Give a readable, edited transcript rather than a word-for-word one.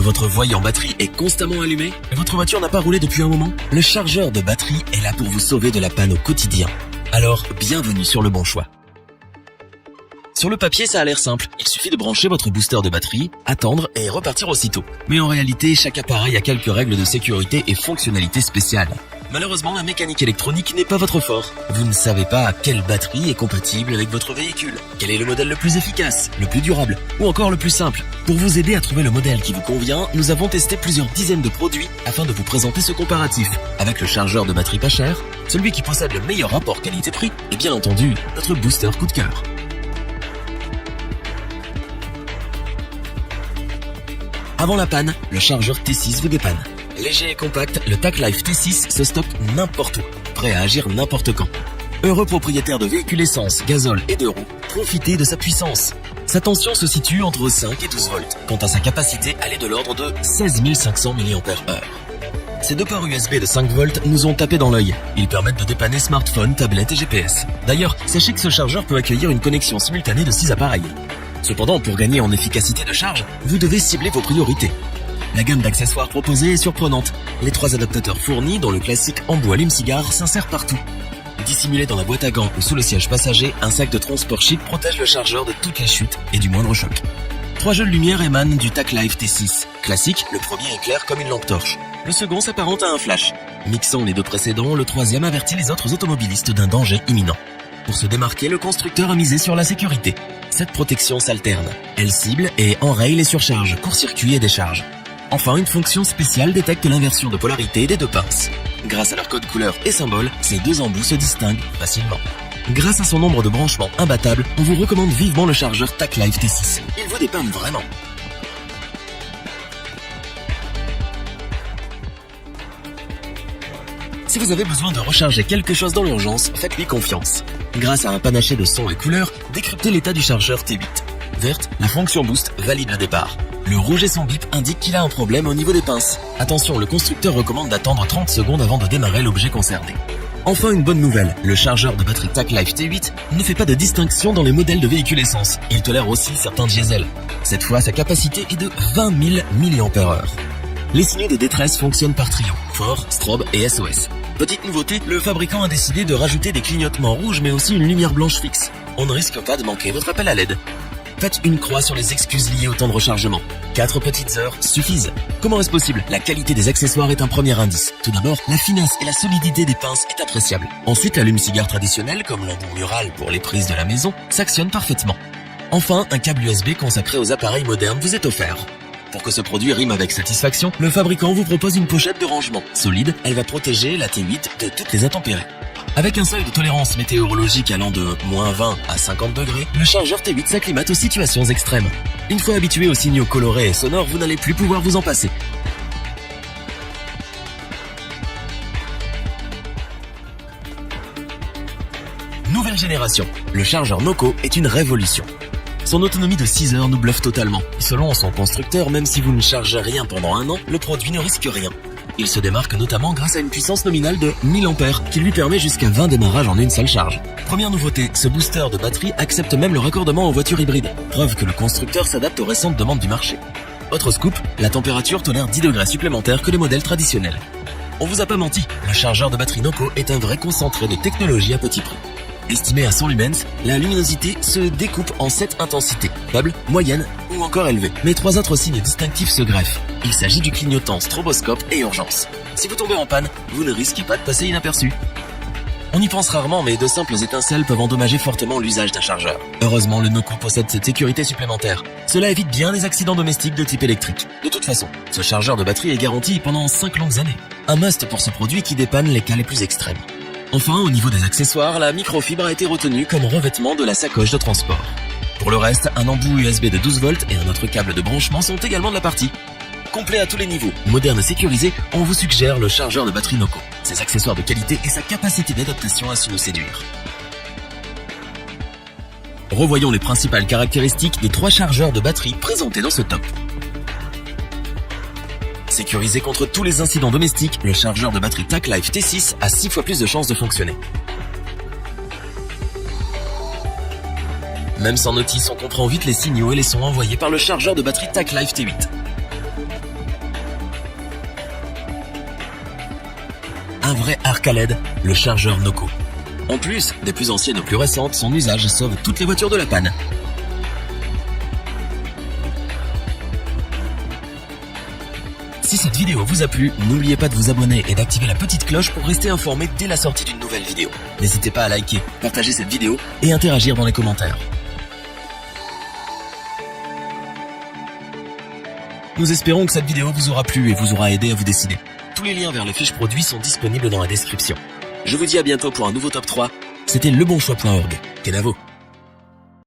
Votre voyant batterie est constamment allumé et votre voiture n'a pas roulé depuis un moment? Le chargeur de batterie est là pour vous sauver de la panne au quotidien. Alors, bienvenue sur le bon choix. Sur le papier, ça a l'air simple. Il suffit de brancher votre booster de batterie, attendre et repartir aussitôt. Mais en réalité, chaque appareil a quelques règles de sécurité et fonctionnalités spéciales. Malheureusement, la mécanique électronique n'est pas votre fort. Vous ne savez pas quelle batterie est compatible avec votre véhicule, quel est le modèle le plus efficace, le plus durable, ou encore le plus simple. Pour vous aider à trouver le modèle qui vous convient, nous avons testé plusieurs dizaines de produits afin de vous présenter ce comparatif. Avec le chargeur de batterie pas cher, celui qui possède le meilleur rapport qualité-prix, et bien entendu, notre booster coup de cœur. Avant la panne, le chargeur T6 vous dépanne. Léger et compact, le TACLife T6 se stocke n'importe où, prêt à agir n'importe quand. Heureux propriétaire de véhicules essence, gazole et de roues, profitez de sa puissance. Sa tension se situe entre 5 et 12 volts. Quant à sa capacité, elle est de l'ordre de 16 500 mAh. Ces deux ports USB de 5 volts nous ont tapé dans l'œil. Ils permettent de dépanner smartphones, tablettes et GPS. D'ailleurs, sachez que ce chargeur peut accueillir une connexion simultanée de 6 appareils. Cependant, pour gagner en efficacité de charge, vous devez cibler vos priorités. La gamme d'accessoires proposée est surprenante. Les 3 adaptateurs fournis, dont le classique embout allume-cigare, s'insère partout. Dissimulé dans la boîte à gants ou sous le siège passager, un sac de transport chic protège le chargeur de toutes les chutes et du moindre choc. 3 jeux de lumière émanent du TACLife T6. Classique, le premier éclaire comme une lampe torche. Le second s'apparente à un flash. Mixant les deux précédents, le troisième avertit les autres automobilistes d'un danger imminent. Pour se démarquer, le constructeur a misé sur la sécurité. Cette protection s'alterne. Elle cible et enraye les surcharges, court-circuits et décharges. Enfin, une fonction spéciale détecte l'inversion de polarité des deux pinces. Grâce à leur code couleur et symbole, ces deux embouts se distinguent facilement. Grâce à son nombre de branchements imbattables, on vous recommande vivement le chargeur TACLife T6. Il vous dépanne vraiment. Si vous avez besoin de recharger quelque chose dans l'urgence, faites-lui confiance. Grâce à un panaché de sons et couleurs, décryptez l'état du chargeur T8. Verte, la fonction boost valide le départ. Le rouge et son bip indiquent qu'il a un problème au niveau des pinces. Attention, le constructeur recommande d'attendre 30 secondes avant de démarrer l'objet concerné. Enfin, une bonne nouvelle, le chargeur de batterie TACLife T8 ne fait pas de distinction dans les modèles de véhicules essence. Il tolère aussi certains diesels. Cette fois, sa capacité est de 20 000 mAh. Les signaux de détresse fonctionnent par trio, fort, strobe et SOS. Petite nouveauté, le fabricant a décidé de rajouter des clignotements rouges mais aussi une lumière blanche fixe. On ne risque pas de manquer votre appel à l'aide. Faites une croix sur les excuses liées au temps de rechargement. 4 petites heures suffisent. Comment est-ce possible? La qualité des accessoires est un premier indice. Tout d'abord, la finesse et la solidité des pinces est appréciable. Ensuite, l'allume-cigare traditionnel, comme l'embout mural pour les prises de la maison, s'actionne parfaitement. Enfin, un câble USB consacré aux appareils modernes vous est offert. Pour que ce produit rime avec satisfaction, le fabricant vous propose une pochette de rangement. Solide, elle va protéger la T8 de toutes les intempéries. Avec un seuil de tolérance météorologique allant de -20 à 50 degrés, le chargeur T8 s'acclimate aux situations extrêmes. Une fois habitué aux signaux colorés et sonores, vous n'allez plus pouvoir vous en passer. Nouvelle génération. Le chargeur Noco est une révolution. Son autonomie de 6 heures nous bluffe totalement. Selon son constructeur, même si vous ne chargez rien pendant un an, le produit ne risque rien. Il se démarque notamment grâce à une puissance nominale de 1000 ampères qui lui permet jusqu'à 20 démarrages en une seule charge. Première nouveauté, ce booster de batterie accepte même le raccordement aux voitures hybrides. Preuve que le constructeur s'adapte aux récentes demandes du marché. Autre scoop, la température tolère 10 degrés supplémentaires que les modèles traditionnels. On vous a pas menti, le chargeur de batterie Noco est un vrai concentré de technologie à petit prix. Estimé à 100 lumens, la luminosité se découpe en 7 intensités, faible, moyenne ou encore élevée. Mais 3 autres signes distinctifs se greffent. Il s'agit du clignotant stroboscope et urgence. Si vous tombez en panne, vous ne risquez pas de passer inaperçu. On y pense rarement, mais de simples étincelles peuvent endommager fortement l'usage d'un chargeur. Heureusement, le Noco possède cette sécurité supplémentaire. Cela évite bien les accidents domestiques de type électrique. De toute façon, ce chargeur de batterie est garanti pendant 5 longues années. Un must pour ce produit qui dépanne les cas les plus extrêmes. Enfin, au niveau des accessoires, la microfibre a été retenue comme revêtement de la sacoche de transport. Pour le reste, un embout USB de 12 volts et un autre câble de branchement sont également de la partie. Complet à tous les niveaux, moderne et sécurisé, on vous suggère le chargeur de batterie Noco. Ses accessoires de qualité et sa capacité d'adaptation a su nous séduire. Revoyons les principales caractéristiques des 3 chargeurs de batterie présentés dans ce top. Sécurisé contre tous les incidents domestiques, le chargeur de batterie TACLife T6 a 6 fois plus de chances de fonctionner. Même sans notice, on comprend vite les signaux et les sons envoyés par le chargeur de batterie TACLife T8. un vrai arc à LED, le chargeur Noco. En plus, des plus anciennes aux plus récentes, son usage sauve toutes les voitures de la panne. Si cette vidéo vous a plu, n'oubliez pas de vous abonner et d'activer la petite cloche pour rester informé dès la sortie d'une nouvelle vidéo. N'hésitez pas à liker, partager cette vidéo et interagir dans les commentaires. Nous espérons que cette vidéo vous aura plu et vous aura aidé à vous décider. Tous les liens vers les fiches produits sont disponibles dans la description. Je vous dis à bientôt pour un nouveau top 3. C'était lebonchoix.org. Kenavo.